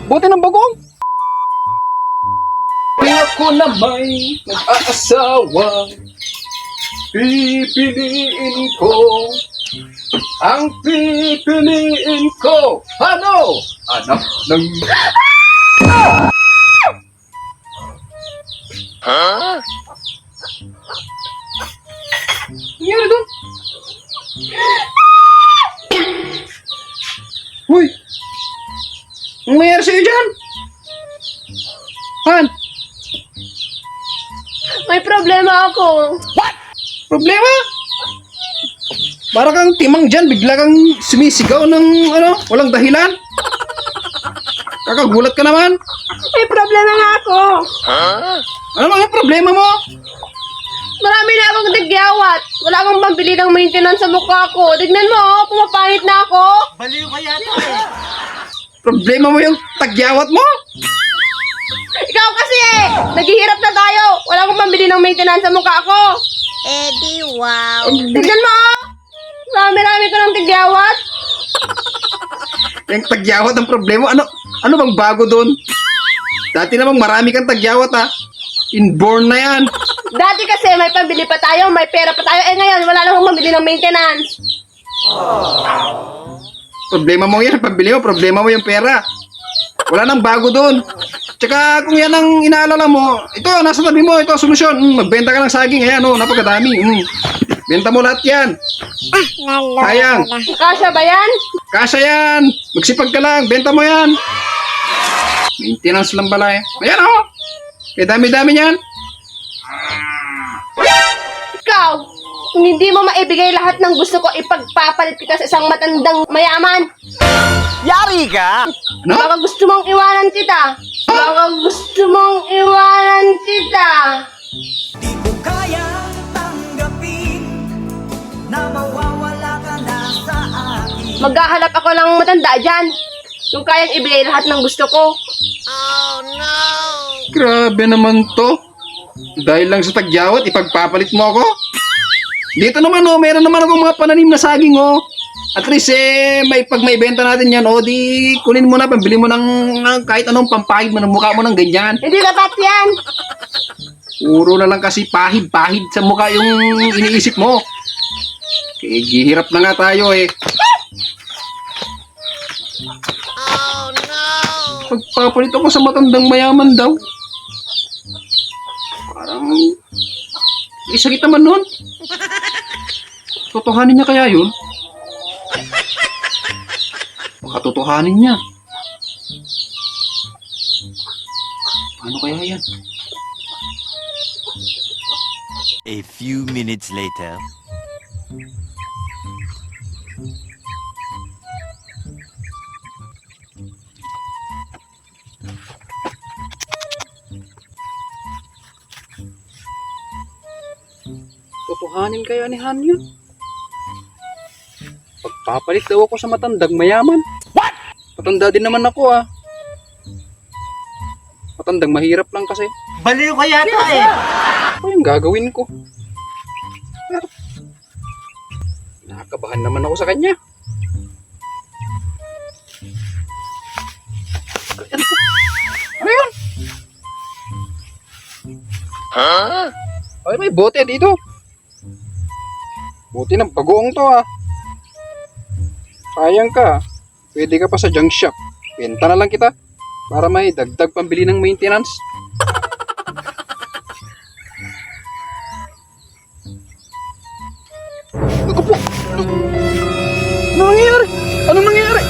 Bote ng bagong. Ako na may nag-aasawa, pipiliin ko. Ang pipiliin ko. Ano? Anak ng... Huh? Nangyari doon? Uy! Anong nangyari sa'yo dyan? Han? May problema ako. Problema? Para kang timang dyan, bigla kang sumisigaw ng walang dahilan. Kakagulat ka naman. May problema nga ako. Huh? Ano lang yung problema mo? Marami na akong nagyawat. Wala akong pambili ng maintenance sa mukha ko. Tignan mo, oh, pumapangit na ako. Baliw ka yata eh. Problema mo yung tagyawat mo? Ikaw kasi eh. Naghihirap na tayo. Wala akong pambili ng maintenance sa mukha ko. Wow. Tignan mo, oh. Marami-rami ko ng tigyawat. Yung tagyawat ang problema. Ano bang bago doon? Dati namang marami kang tagyawat ha. Inborn na yan. Dati kasi may pambili pa tayo, may pera pa tayo. Eh ngayon, wala na akong pambili ng maintenance. Problema mo yan. Pabili mo, problema mo yung pera. Wala nang bago doon. Tsaka kung yan ang inaalala mo, ito, nasa tabi mo, ito, solusyon. Magbenta ka ng saging. Ayan, napakadami. Benta mo lahat yan. Sayang. Kasya ba yan? Kasya yan. Magsipag ka lang. Benta mo yan. Maintenance lang pala eh. Ayan Kaya dami-dami niyan. Ikaw, kung hindi mo maibigay lahat ng gusto ko, ipagpapalit kita sa isang matandang mayaman. Yari ka! Ano? Baka gusto mong iwanan kita. Baka gusto mong iwanan kita. Di ko kayang tanggapin na mawawala ka na sa akin. Maghahanap ako ng matanda dyan. Yung kayang ibigay lahat ng gusto ko. Grabe naman to. Dahil lang sa tagyawat, ipagpapalit mo ako? Dito naman meron naman akong mga pananim na saging At least pag may benta natin yan di kunin mo na, pambili mo ng kahit anong pampahid mo ng mukha mo ng ganyan. Hindi dapat yan. Puro na lang kasi pahid-pahid sa mukha yung iniisip mo. Kaya gihirap na nga tayo Pagpapalit ako sa matandang mayaman daw. Parang may sakit naman nun. Totohanin niya kaya yun? Baka totohanin niya. Paano kaya yan? A few minutes later. Totohanin kaya ni Han yun? Pagpapalit daw ako sa matandang mayaman. What? Matanda din naman ako Matandang mahirap lang kasi. Baliw ka yata eh. Ano yung gagawin ko? Pero, nakakabahan naman ako sa kanya. Ano yun? Huh? Ay, may bote dito. Bote ng bagoong to Sayang ka. Pwede ka pa sa junk shop. Benta na lang kita para may dagdag pambili ng maintenance. Ako po. Ano nangyayari? Ano nangyayari?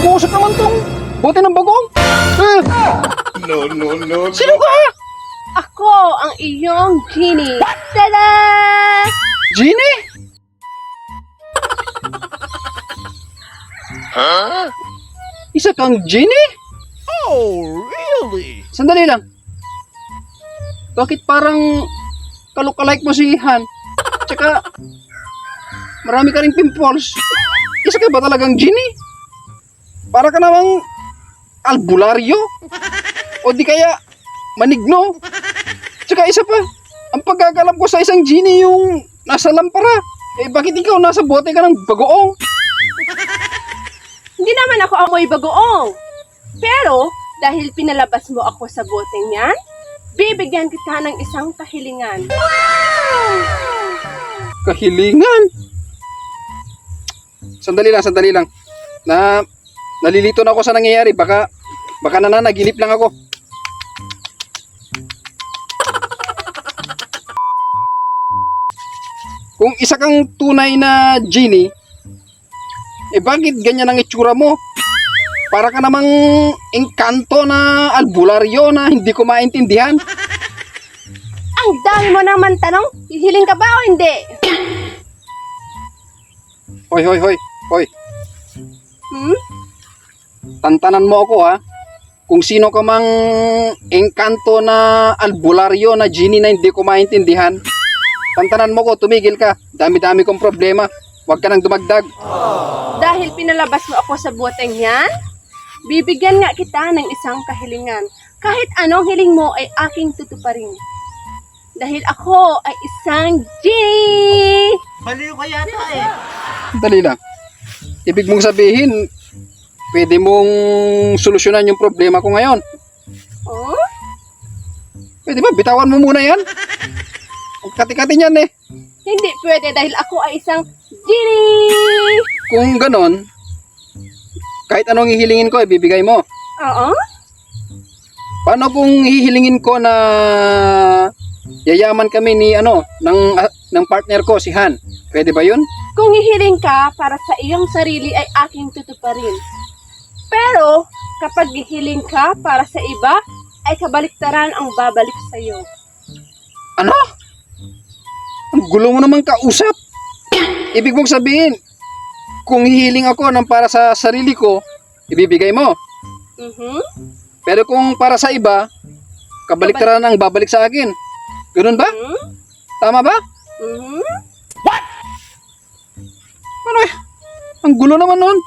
Umuusap naman tong bote ng bagoong. No. Sino ka? Ako ang iyong genie. Tada! Genie? Huh? Isa kang genie? Oh, really? Sandali lang. Bakit parang kalok-alike mo si Han? Tsaka, marami ka ring pimples. Isa ka ba talagang genie? Para ka namang albularyo? O di kaya manigno? Tsaka isa pa, ang pagkakalam ko sa isang genie yung nasa lampara. Bakit ikaw nasa bote ka ng bagoong? Hindi naman ako amoy bagoong. Pero, dahil pinalabas mo ako sa boteng yan, bibigyan kita ng isang kahilingan. Kahilingan? Sandali lang. Nalilito na ako sa nangyayari. Baka nananaginip lang ako. Kung isa kang tunay na genie, bakit ganyan ang itsura mo? Para ka namang engkanto na albularyo na hindi ko maintindihan. Ang dami mo naman tanong, hihiling ka ba o hindi? Hoy. Hmm? Tantanan mo ako ha. Kung sino ka mang engkanto na albularyo na genie na hindi ko maintindihan. Tantanan mo ko, tumigil ka. Dami-dami kong problema. Huwag ka nang dumagdag. Dahil pinalabas mo ako sa boteng yan, bibigyan nga kita ng isang kahilingan. Kahit anong hiling mo ay aking tutuparin. Dahil ako ay isang genie! Baliw ka yata eh. Dali lang. Ibig mong sabihin, pwede mong solusyonan yung problema ko ngayon. Oh? Pwede ba? Bitawan mo muna yan. Ang kati-kati niyan eh. Hindi pwede dahil ako ay isang genie! Kung ganon, kahit anong hihilingin ko, ibibigay mo. Oo? Paano kung hihilingin ko na yayaman kami ni ng partner ko, si Han? Pwede ba yun? Kung hihiling ka para sa iyong sarili ay aking tutuparin. Pero, kapag hihiling ka para sa iba, ay kabaliktaran ang babalik sa iyo. Ano? Ang gulo mo naman kausap. Ibig mong sabihin, kung hihiling ako ng para sa sarili ko, ibibigay mo. Mhm. Pero kung para sa iba, kabaliktaran ang babalik sa akin. Ganun ba? Mhm. Tama ba? Mhm. Ano eh? Ang gulo naman nun.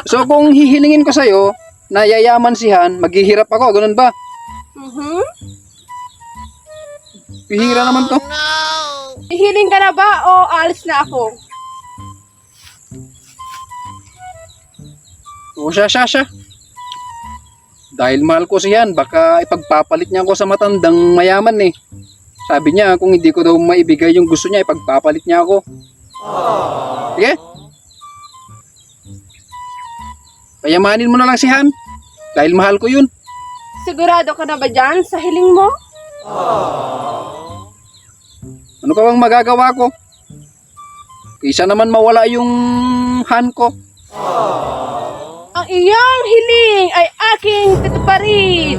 So kung hihilingin ko sa'yo, na yayaman si Han, maghihirap ako. Ganun ba? Mhm. Pihira naman to. Hihiling ka na ba o alis na ako? O siya. Dahil mahal ko si Han, baka ipagpapalit niya ako sa matandang mayaman eh. Sabi niya kung hindi ko daw maibigay yung gusto niya, ipagpapalit niya ako. Sige? Payamanin mo na lang si Han. Dahil mahal ko yun. Sigurado ka na ba dyan sa hiling mo? Ano ka bang magagawa ko? Kaysa naman mawala yung Han ko. Ang iyong hiling ay aking tutuparin.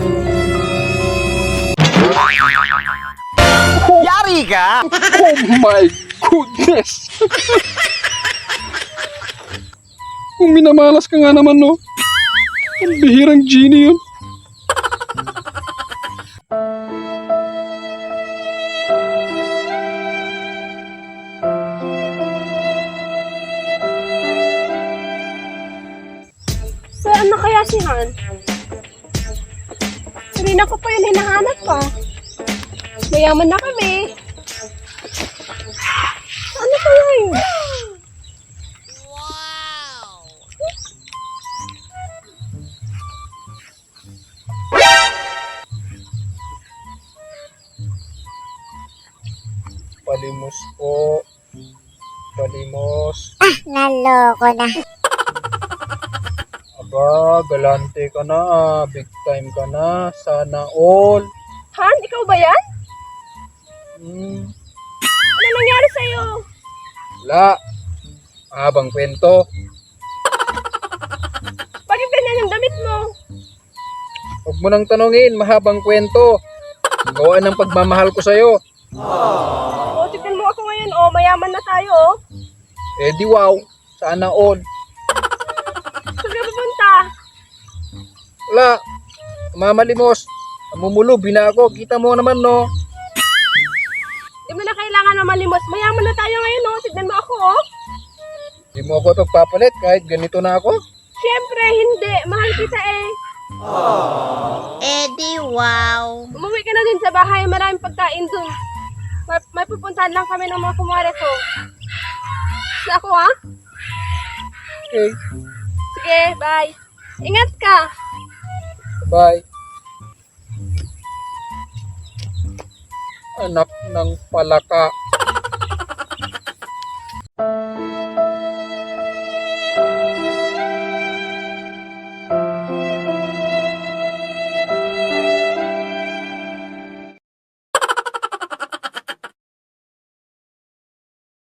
Yari ka! Oh my goodness! Kung minamalas ka nga naman, no? Ang bihirang genie yun. Saan na kaya si Han? Kanina ko pa yun hinahanap pa. Mayaman na kami. Ano kaya yun? Palimos po. Palimos. Naloko na. Aba, galante ka na. Big time ka na. Sana all. Han, ikaw ba yan? Ano nangyari sa'yo? Wala. Habang kwento. Bakit ganyan yung damit mo? Huwag mo nang tanongin. Mahabang kwento. Gawaan ng pagmamahal ko sa'yo. O, tignan mo ako ngayon. O, mayaman na tayo. O. Eh di wow. Sana all. Saan ka pupunta? Wala. Mamalimos. Namumulubi na ako. Kita mo naman, no? Di mo na kailangan na malimos. Mayaman na tayo ngayon. O, tignan mo ako. O. Di mo ako pagpapalit kahit ganito na ako. Siyempre, hindi. Mahal kita eh. Eddie, wow. Umuwi ka na din sa bahay. Maraming pagkain dun. May pupuntahan lang kami ng mga kumare ko. Sa ako, ha? Okay. Sige, bye. Ingat ka. Bye. Anak ng palaka.